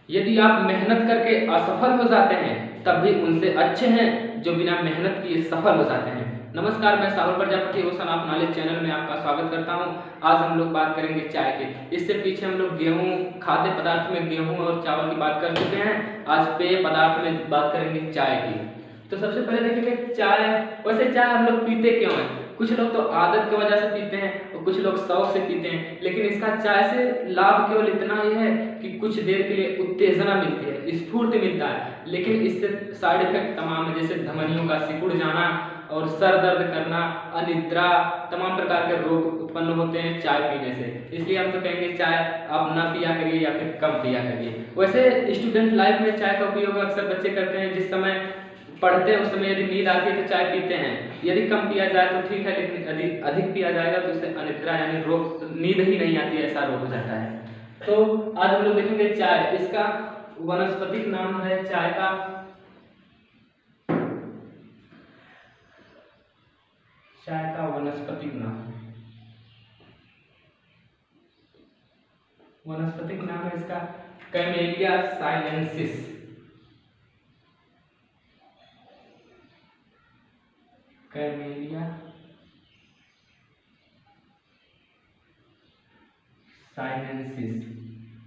यदि आप मेहनत करके असफल हो जाते हैं तब भी उनसे अच्छे हैं जो बिना मेहनत किए सफल हो जाते हैं। नमस्कार, मैं Sahul Prajapati ocean of knowledge channel में आपका स्वागत करता हूं। आज हम लोग बात करेंगे चाय की। इससे पीछे हम लोग गेहूं, खाद्य पदार्थ में गेहूं और चावल की बात कर चुके हैं। आज पेय पदार्थ में बात करेंगे चाय की। तो सबसे पहले देखेंगे चाय। वैसे चाय हम लोग पीते क्यों हैं? कुछ लोग तो आदत की वजह से पीते हैं और कुछ लोग शौक से पीते हैं, लेकिन इसका चाय से लाभ केवल इतना ही है कि कुछ देर के लिए उत्तेजना मिलती है, स्फूर्ति मिलता है, लेकिन इससे साइड इफेक्ट तमाम है, जैसे धमनियों का सिकुड़ जाना और सर दर्द करना, अनिद्रा, तमाम प्रकार के रोग उत्पन्न होते हैं चाय पीने से। इसलिए हम तो कहेंगे चाय आप ना पिया करिए या फिर कम पिया करिए। वैसे स्टूडेंट लाइफ में चाय का उपयोग अक्सर बच्चे करते हैं। जिस समय पढ़ते हैं उस समय यदि नींद आती है तो चाय पीते हैं। यदि कम पिया जाए तो ठीक है, लेकिन यदि अधिक पिया जाएगा तो उससे अनिद्रा यानी रोग, नींद ही नहीं आती, ऐसा रोग हो जाता है। तो आज हम लोग देखेंगे चाय। इसका वनस्पतिक नाम है चाय का वनस्पतिक नाम। वनस्पतिक नाम है इसका कैमेलिया साइनेंसिस। कैमेलिया साइनेंसिस,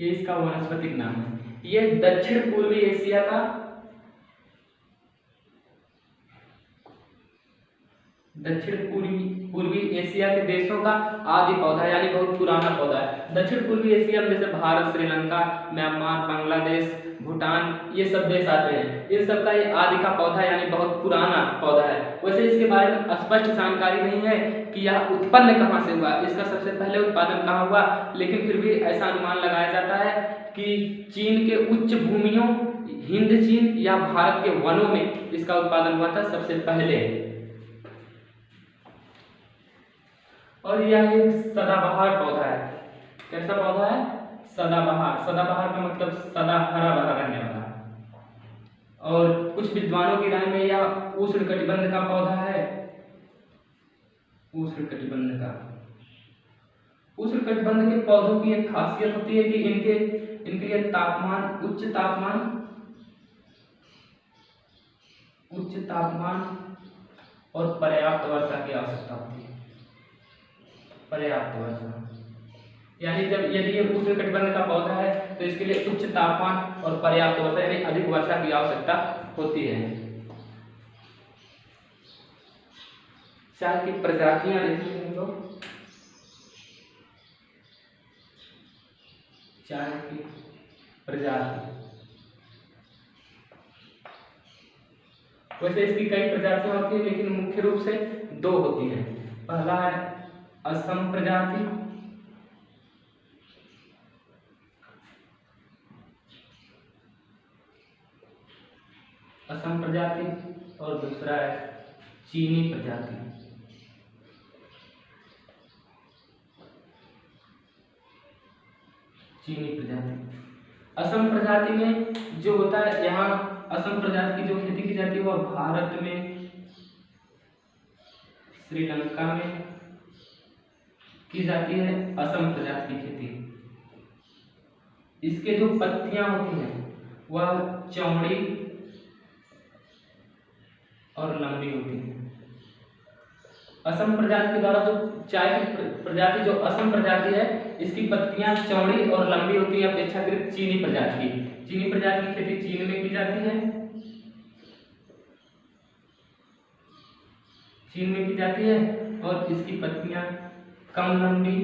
ये इसका वनस्पतिक नाम है। ये दक्षिण पूर्वी एशिया का पूर्वी एशिया के देशों का आदि पौधा यानी बहुत पुराना पौधा है। दक्षिण पूर्वी एशिया में जैसे भारत, श्रीलंका, म्यांमार, बांग्लादेश, भूटान, ये सब देश आते हैं। इन सब का ये आदि का पौधा यानी बहुत पुराना पौधा है। वैसे इसके बारे में स्पष्ट जानकारी नहीं है कि यह उत्पन्न कहाँ से हुआ, इसका सबसे पहले उत्पादन कहाँ हुआ, लेकिन फिर भी ऐसा अनुमान लगाया जाता है कि चीन के उच्च भूमियों, हिंद चीन या भारत के वनों में इसका उत्पादन हुआ था सबसे पहले। और यह एक सदाबहार पौधा है। कैसा पौधा है? सदाबहार। सदाबहार का मतलब सदा हरा भरा रहने वाला। और कुछ विद्वानों की राय में यह उष्णकटिबंध का पौधा है। उष्णकटिबंध का। उष्णकटिबंध के पौधों की एक खासियत होती है कि इनके लिए उच्च तापमान और पर्याप्त वर्षा की आवश्यकता होती है। पर्याप्त वर्षा यानी जब यदि ये उष्णकटिबंध का पौधा है तो इसके लिए उच्च तापमान और पर्याप्त वर्षा यानी अधिक वर्षा की आवश्यकता होती है। चाय की प्रजातियां देखेंगे हम लोग। चाय की प्रजाति, वैसे इसकी कई प्रजातियां होती है, लेकिन मुख्य रूप से दो होती हैं। पहला है असम प्रजाति, और दूसरा है चीनी प्रजाति। असम प्रजाति में जो होता है, यहाँ असम प्रजाति की जो खेती की जाती है वह भारत में, श्रीलंका में की जाती है असम प्रजाति की खेती। इसके जो पत्तियां होती हैं वह चौड़ी और लंबी होती है। असम प्रजाति के द्वारा जो चाय की प्रजाति जो असम प्रजाति है, इसकी पत्तियां चौड़ी और लंबी होती है अपेक्षाकृत चीनी प्रजाति की। चीनी प्रजाति की खेती चीन में की जाती है, और इसकी पत्तियां कम लंबी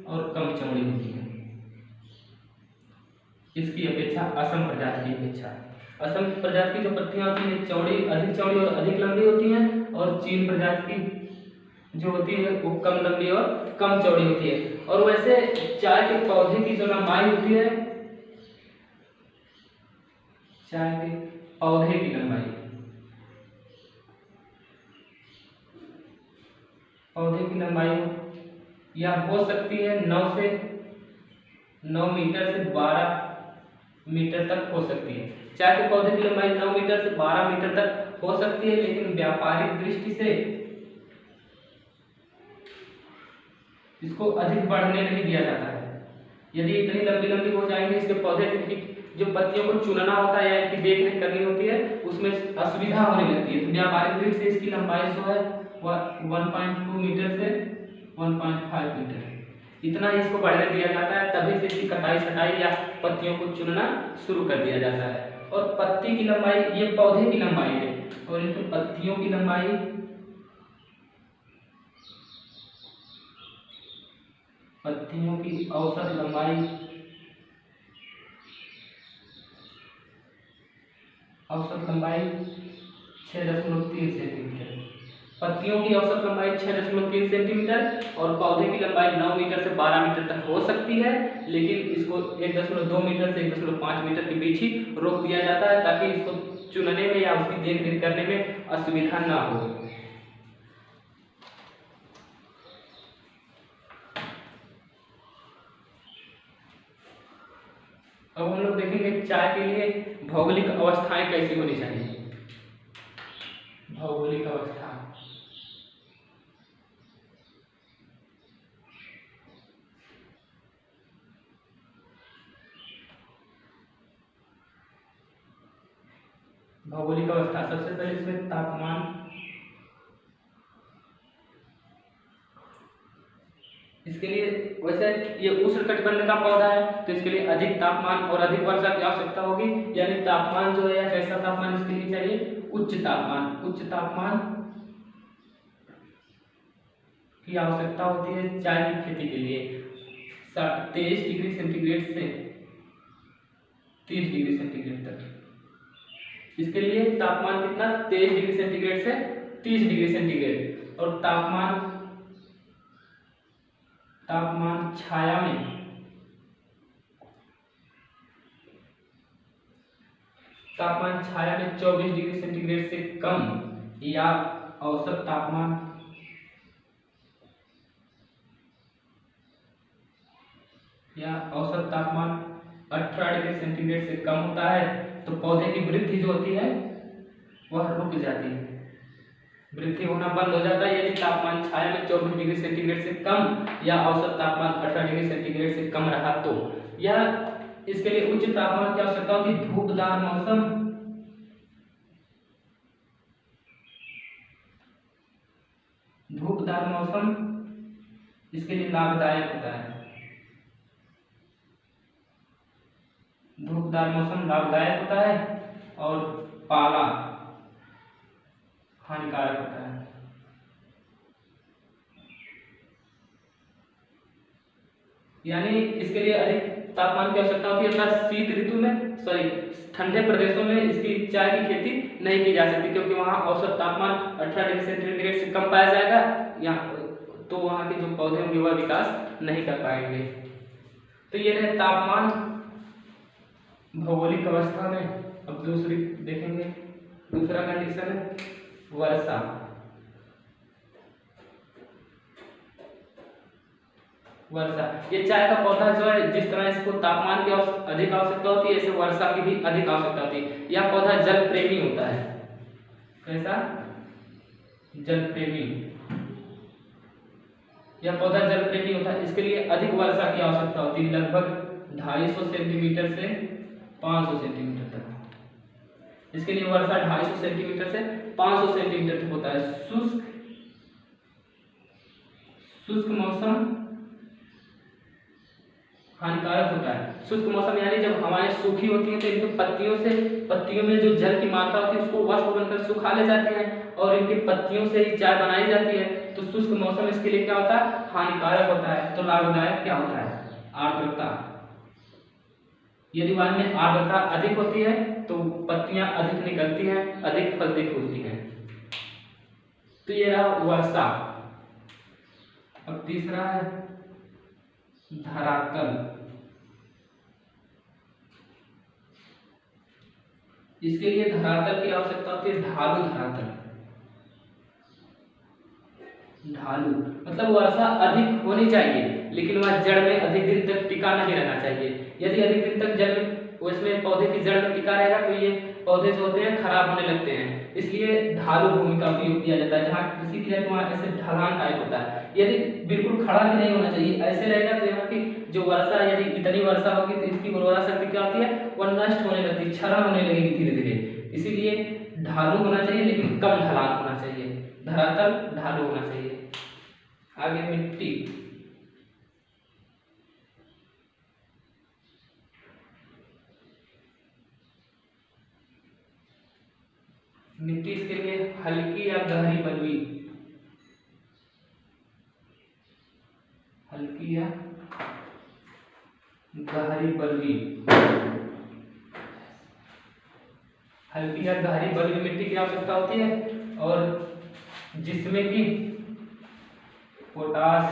और कम चौड़ी होती है इसकी अपेक्षा, असम प्रजाति की अपेक्षा। असम प्रजाति की जो पत्तियां होती हैं अधिक चौड़ी और अधिक लंबी होती हैं, और चीन प्रजाति की जो होती है वो कम लंबी और कम चौड़ी होती है। और वैसे चाय के पौधे की जो लंबाई होती है, चाय के पौधे की लंबाई, यह हो सकती है 9 मीटर से 12 मीटर तक हो सकती है। चाय के पौधे की लंबाई 9 मीटर से 12 मीटर तक हो सकती है, लेकिन व्यापारिक दृष्टि से इसको अधिक बढ़ने नहीं दिया जाता है। यदि इतनी लंबी लंबी हो जाएंगे इसके पौधे की जो पत्तियों को चुनना होता है या इनकी देख रेख करनी होती है उसमें असुविधा होने लगती है। तो व्यापारिक दृष्टि से इसकी लंबाई जो है वह 1.2 मीटर से 1.5 मीटर इतना ही इसको बढ़ने दिया जाता है। तभी से इसकी कटाई छटाई या पत्तियों को चुनना शुरू कर दिया जाता है। और पत्ती की लंबाई ये पौधे की लंबाई है और इनकी पत्तियों की लंबाई पत्तियों की औसत लंबाई 6.3 सेंटीमीटर। पत्तियों की औसत लंबाई 6.3 सेंटीमीटर और पौधे की लंबाई 9 मीटर से 12 मीटर तक हो सकती है, लेकिन इसको 1.2 मीटर से 1.5 मीटर के बीच ही रोक दिया जाता है ताकि इसको चुनने में या उसकी देख रेख करने में असुविधा ना हो। अब हम लोग देखेंगे चाय के लिए भौगोलिक अवस्थाएं कैसी होनी चाहिए। भौगोलिक अवस्था भौगोलिक अवस्था सबसे पहले इसमें तापमान, इसके लिए वैसे ये उष्णकटिबंध का पौधा है तो इसके लिए अधिक तापमान और अधिक वर्षा की आवश्यकता होगी। यानी तापमान जो है या कैसा तापमान इसके लिए चाहिए, उच्च तापमान की आवश्यकता होती है चाय की खेती के लिए। 23 डिग्री सेंटीग्रेड से 30 डिग्री सेंटीग्रेड तक। इसके लिए तापमान कितना, 23 डिग्री सेंटीग्रेड से 30 डिग्री सेंटीग्रेड। और तापमान छाया में 24 डिग्री सेंटीग्रेड से कम या औसत तापमान 18 डिग्री सेंटीग्रेड से कम होता है तो पौधे की वृद्धि जो होती है वह रुक जाती है, वृद्धि होना बंद हो जाता है। यदि तापमान छाया में 24 डिग्री सेंटीग्रेड से कम या औसत तापमान 18 डिग्री सेंटीग्रेड से कम रहा तो यह इसके लिए उच्च तापमान की आवश्यकता होती है। धूपदार मौसम इसके लिए लाभदायक होता है। धूपदार मौसम लाभदायक होता है और पाला हानिकारक होता है। यानी इसके लिए अधिक तापमान की आवश्यकता होती है तथा शीत ऋतु में ठंडे प्रदेशों में इसकी चाय की खेती नहीं की जा सकती क्योंकि वहां औसत तापमान 18 डिग्री सेंटीग्रेड से कम पाया जाएगा तो वहां के जो पौधे होंगे वह विकास नहीं कर पाएंगे। तो ये रहे तापमान भौगोलिक अवस्था में। अब दूसरी देखेंगे, दूसरा कंडीशन है वर्षा। ये चाय का पौधा जो है जिस तरह इसको तापमान की अधिक आवश्यकता होती है ऐसे वर्षा की भी अधिक आवश्यकता होती है। यह पौधा जल प्रेमी होता है। कैसा, जल प्रेमी। यह पौधा जल प्रेमी होता है, इसके लिए अधिक वर्षा की आवश्यकता होती है, लगभग 250 सेंटीमीटर से 500 सेंटीमीटर तक। इसके लिए वर्षा 250 सेंटीमीटर से 500 सेंटीमीटर तक होता है। शुष्क मौसम हानिकारक होता है। शुष्क मौसम यानी जब हवाएं सूखी होती हैं तो इनकी पत्तियों में जो जल की मात्रा होती है उसको वाष्प बनकर सुखा ले जाती है और इनकी पत्तियों से ही चाय बनाई जाती है। तो शुष्क मौसम इसके लिए क्या होता है, हानिकारक होता है। तो लाभदायक क्या होता है, आर्द्रता। यदि वायु में आर्द्रता अधिक होती है तो पत्तियां अधिक निकलती हैं, अधिक फलती फूलती हैं। तो ये रहा वर्षा। अब तीसरा है धरातल। इसके लिए धरातल की आवश्यकता होती है, ढालू धरातल। ढालू मतलब वर्षा अधिक होनी चाहिए लेकिन वह जड़ में अधिक दिन तक टिका नहीं रहना चाहिए। यदि अधिक दिन तक जल में वो इसमें पौधे की जड़ में टिका रहेगा तो ये पौधे जो होते हैं खराब होने लगते हैं। इसलिए ढालू भूमि का उपयोग किया जाता है। जहाँ कृषि की जाती है वहाँ ऐसे ढलान टाइप होता है। यदि बिल्कुल खड़ा भी नहीं होना चाहिए, ऐसे रहेगा तो यहाँ की जो वर्षा, यदि इतनी वर्षा होगी तो इसकी उर्वरा शक्ति क्या होती है, वह नष्ट होने लगती है, क्षरण होने लगेगी धीरे धीरे। इसीलिए ढालू होना चाहिए लेकिन कम ढलान होना चाहिए, धरातल ढालू होना चाहिए। आगे मिट्टी, मिट्टी इसके लिए हल्की या गहरी बलुई, हल्की या गहरी बलुई, हल्की या गहरी बलुई मिट्टी की आवश्यकता होती है और जिसमें कि पोटास,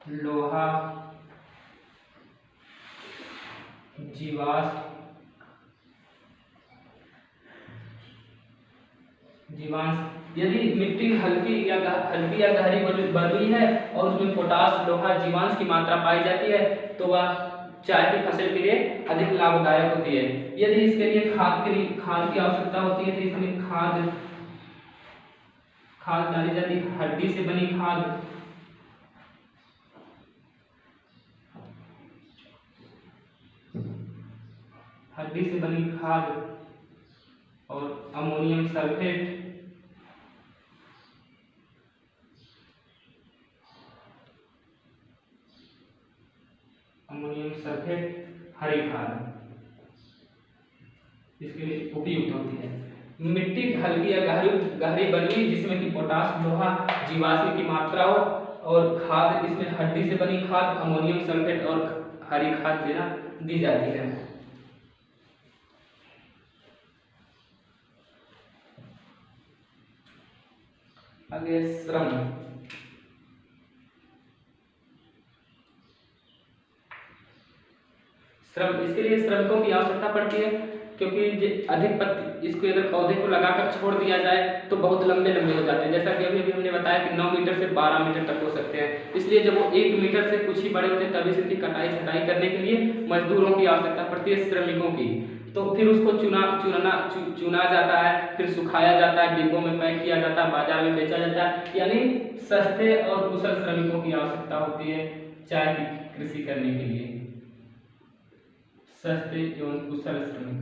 लोहा, जीवाश्म, जीवांश। यदि मिट्टी हल्की या गहरी बलुई है और उसमें पोटास, लोहा, जीवांश की मात्रा पाई जाती है तो वह चाय की फसल के लिए अधिक लाभदायक होती है। यदि इसके लिए खाद की आवश्यकता होती है तो इसमें खाद डाली जाती है, हड्डी से बनी खाद, हड्डी से बनी खाद और अमोनियम सल्फेट, हरी खाद इसके लिए उपयुक्त होती है। मिट्टी हल्की या गहरी बलुई जिसमें कि पोटास, लोहा, जीवाश्म की मात्रा हो और खाद इसमें हड्डी से बनी खाद, अमोनियम सल्फेट और हरी खाद देना दी जाती है। आगे श्रम, इसके लिए श्रमिकों की आवश्यकता पड़ती है क्योंकि अधिक पत्ती इसको अगर पौधे को लगाकर छोड़ दिया जाए तो बहुत लंबे लंबे हो जाते हैं। जैसा कि अभी हमने बताया कि 9 मीटर से 12 मीटर तक हो सकते हैं। इसलिए जब वो 1 मीटर से कुछ ही बड़े होते हैं तभी से इनकी कटाई छटाई करने के लिए मजदूरों की आवश्यकता पड़ती है, श्रमिकों की। तो फिर उसको चुना जाता है, फिर सुखाया जाता है, डिब्बों में पैक किया जाता है, बाजार में बेचा जाता है। यानी सस्ते और कुशल श्रमिकों की आवश्यकता होती है चाय की कृषि करने के लिए। सस्ते एवं कुशल श्रमिक,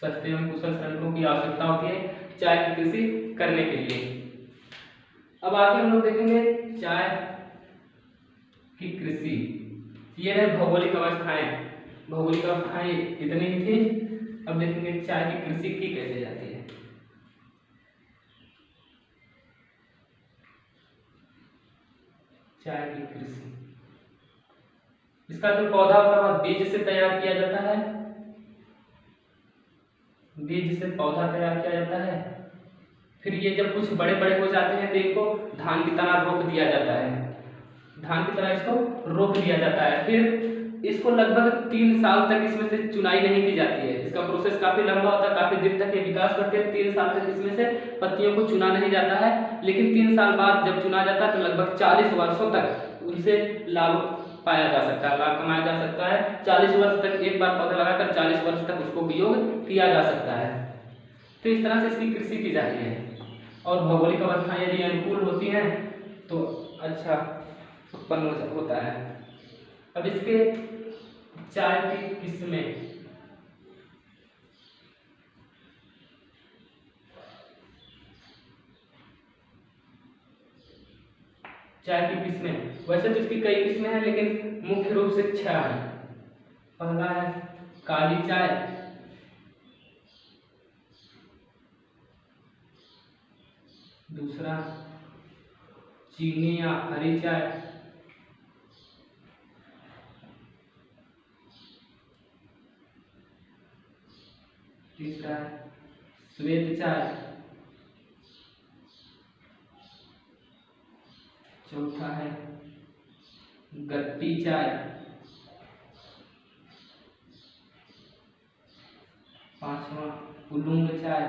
सस्ते एवं कुशल श्रमिकों की आवश्यकता होती है चाय की कृषि करने के लिए। अब आगे हम लोग देखेंगे चाय की कृषि। ये रहे भौगोलिक अवस्थाएं, भौगोलिक अवस्थाएं इतनी ही थी। अब देखेंगे चाय की कृषि की कैसे जाती है। चाय की कृषि, इसका जो पौधा होता है वह बीज से तैयार किया जाता है, बीज से पौधा तैयार किया जाता है। फिर ये जब कुछ बड़े बड़े हो जाते हैं तो इनको धान की तरह रोप दिया जाता है, धान की तरह इसको रोप दिया जाता है। फिर इसको लगभग 3 साल तक इसमें से चुनाई नहीं की जाती है। इसका प्रोसेस काफी लंबा होता है, काफी दिन तक ये विकास करते हैं। 3 साल तक इसमें से पत्तियों को चुना नहीं जाता है, लेकिन 3 साल बाद जब चुना जाता है तो लगभग 40 वर्षों तक उनसे लाभ पाया जा सकता है, लाभ कमाया जा सकता है। 40 वर्ष तक एक बार पौधा लगाकर 40 वर्ष तक उसको उपयोग किया जा सकता है। तो इस तरह से इसकी कृषि की जाती है और भौगोलिक अवस्थाएं यदि अनुकूल होती हैं तो अच्छा उत्पन्न होता है। अब इसके चाय की किस्में, चाय की किस्में वैसे तो इसकी कई किस्में हैं लेकिन मुख्य रूप से 6 हैं। पहला है काली चाय, दूसरा चीनी या हरी चाय, तीसरा है श्वेत चाय, चौथा है गट्टी चाय, पांचवा उलूंग चाय,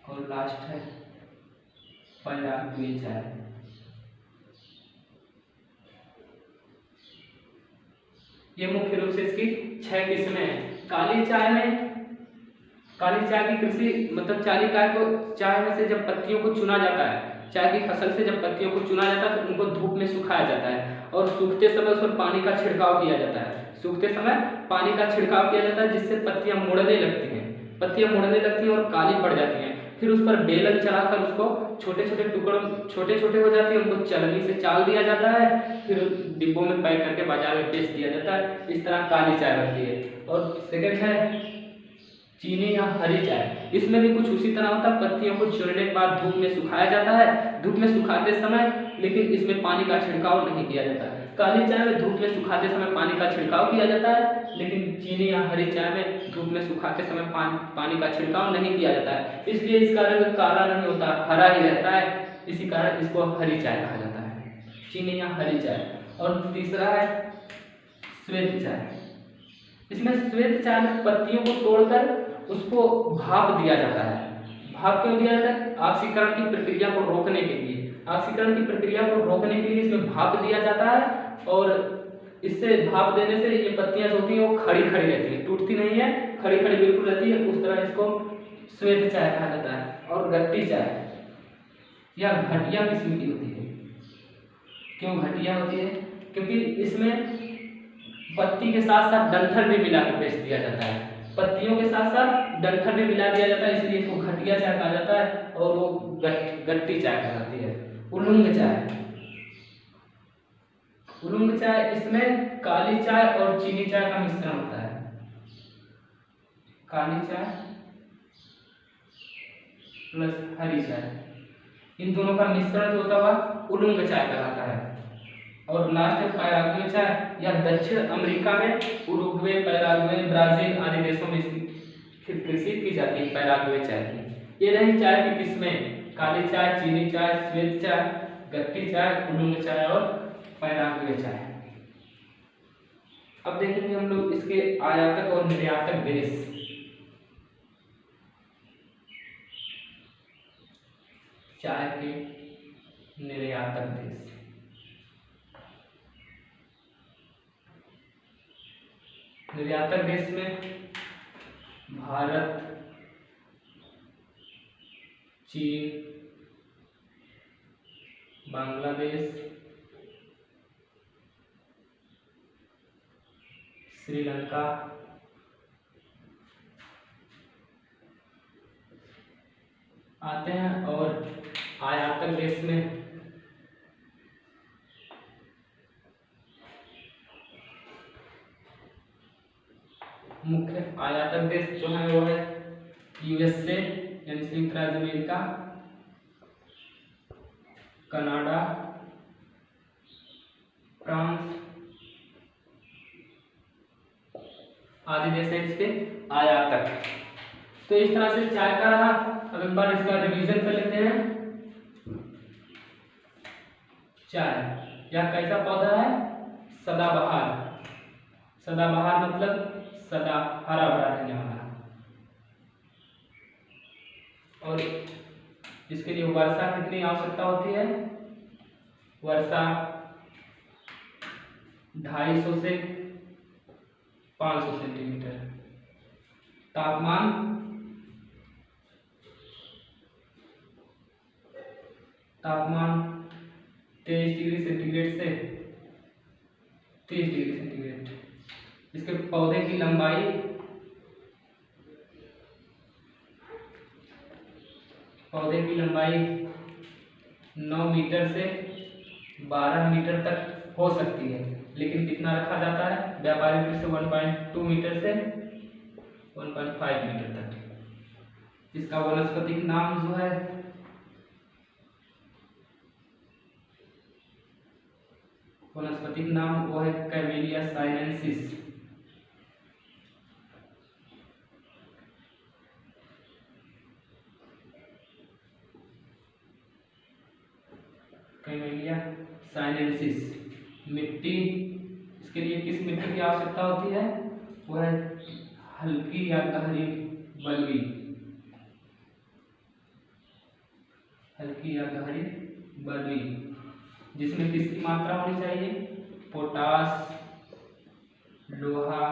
और लास्ट है परागवे चाय। ये मुख्य रूप से इसकी 6 किस्में हैं। काली चाय में, काली चाय की कृषि मतलब चाय में से जब पत्तियों को चुना जाता है, चाय की फसल से जब पत्तियों को चुना जाता है तो उनको धूप में सुखाया जाता है और सूखते समय उस पर पानी का छिड़काव किया जाता है। सूखते समय पानी का छिड़काव किया जाता है जिससे पत्तियां मुड़ने लगती हैं, पत्तियां मुड़ने लगती हैं और काली पड़ जाती हैं। फिर उस पर बेलन चलाकर उसको छोटे छोटे टुकड़ों, छोटे छोटे हो जाती है, उनको चलनी से चाल दिया जाता है, फिर डिब्बों में पैक करके बाजार में बेच दिया जाता है। इस तरह काली चाय बनती है। और सेकंड है चीनी या हरी चाय। इसमें भी कुछ उसी तरह होता है, पत्तियों को चुनने के बाद धूप में सुखाया जाता है, धूप में सुखाते समय लेकिन इसमें पानी का छिड़काव नहीं किया जाता है। काली चाय में धूप में सुखाते समय पानी का छिड़काव किया जाता है, लेकिन चीनी या हरी चाय में धूप में सुखाते समय पानी का छिड़काव नहीं किया जाता है, इसलिए इसका रंग काला नहीं होता, हरा ही रहता है। इसी कारण इसको हरी चाय कहा जाता है, चीनी या हरी चाय। और तीसरा है श्वेत चाय। इसमें श्वेत चाय में पत्तियों को तोड़कर उसको भाप दिया जाता है। भाप क्यों दिया जाता है? ऑक्सीकरण की प्रक्रिया को रोकने के लिए। ऑक्सीकरण की प्रक्रिया को रोकने के लिए इसमें भाप दिया जाता है और इससे भाप देने से ये पत्तियां जो होती हैं वो खड़ी खड़ी रहती है, टूटती नहीं है, खड़ी खड़ी बिल्कुल रहती है। उस तरह इसको श्वेत चाय कहा जाता है। और गट्टी चाय या घटिया किस्म की होती है। क्यों घटिया होती है? क्योंकि इसमें पत्ती के साथ साथ डंठल भी मिला के बेच दिया जाता है, पत्तियों के साथ साथ डंठल भी मिला दिया जाता है, इसलिए इसको घटिया चाय कहा जाता है और वो गट्टी चाय कहलाती है। उलुंग चाय। उलुंग चाय, इसमें काली चाय और चीनी चाय का मिश्रण होता है। काली चाय प्लस हरी चाय, इन दोनों का मिश्रण जो होता है उलुंग चाय कहलाता है। और लास्ट पैराग्वे चाय या दक्षिण अमेरिका में उरुग्वे, पैराग्वे, ब्राजील आदि देशों में इसकी कृषि की जाती है पैराग्वे चाय की। ये रही चाय की किस्में, काली चाय, चीनी चाय, श्वेत चाय, गट्टी चाय, उलुंग चाय और पैराग्वे चाय। अब देखेंगे हम लोग इसके आयातक और निर्यातक देश। चाय के निर्यातक देश। निर्यातक देश में भारत, चीन, बांग्लादेश, श्रीलंका, आते हैं। और आयातक देश में मुख्य आयातक देश जो है वो है यूएसए यानी संयुक्त राज्य अमेरिका, कनाडा, फ्रांस आदि देश हैं इसके आयातक। तो इस तरह से चाय का रहा। अब एक बार इसका रिवीजन कर लेते हैं। चाय यह कैसा पौधा है? सदाबहार। सदाबहार मतलब सदा हरा भरा रहने वाला। और इसके लिए वर्षा कितनी आवश्यकता होती है? वर्षा 250 से 500 सेंटीमीटर। तापमान तापमान 23 डिग्री सेंटीग्रेड से 30 डिग्री सेंटीग्रेड। इसके पौधे की लंबाई पौधे की लंबाई 9 मीटर से 12 मीटर तक हो सकती है, लेकिन कितना रखा जाता है? व्यापारिक रूप से 1.2 मीटर से 1.5 मीटर तक। इसका वनस्पतिक नाम जो है वनस्पतिक नाम वो है कैमेलिया साइनेंसिस। Camellia sinensis. मिट्टी, इसके लिए किस मिट्टी की आवश्यकता होती है? वह है हल्की या गहरी बलुई, हल्की या गहरी बलुई, जिसमें किसकी मात्रा होनी चाहिए, पोटास, लोहा,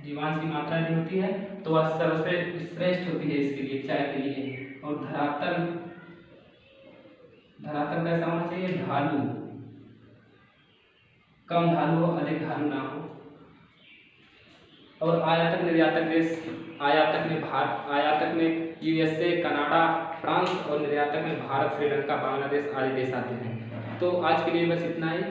जीवांश की मात्रा यदि होती है तो वह सर्वश्रेष्ठ होती है इसके लिए, चाय के लिए। और धरातल कैसा होना चाहिए, ढालू, कम ढालू हो, अधिक ढालू ना हो। और आयातक निर्यातक देश, आयातक में यूएसए, कनाडा, फ्रांस, और निर्यातक में भारत, श्रीलंका, बांग्लादेश आदि देश आते हैं। तो आज के लिए बस इतना ही।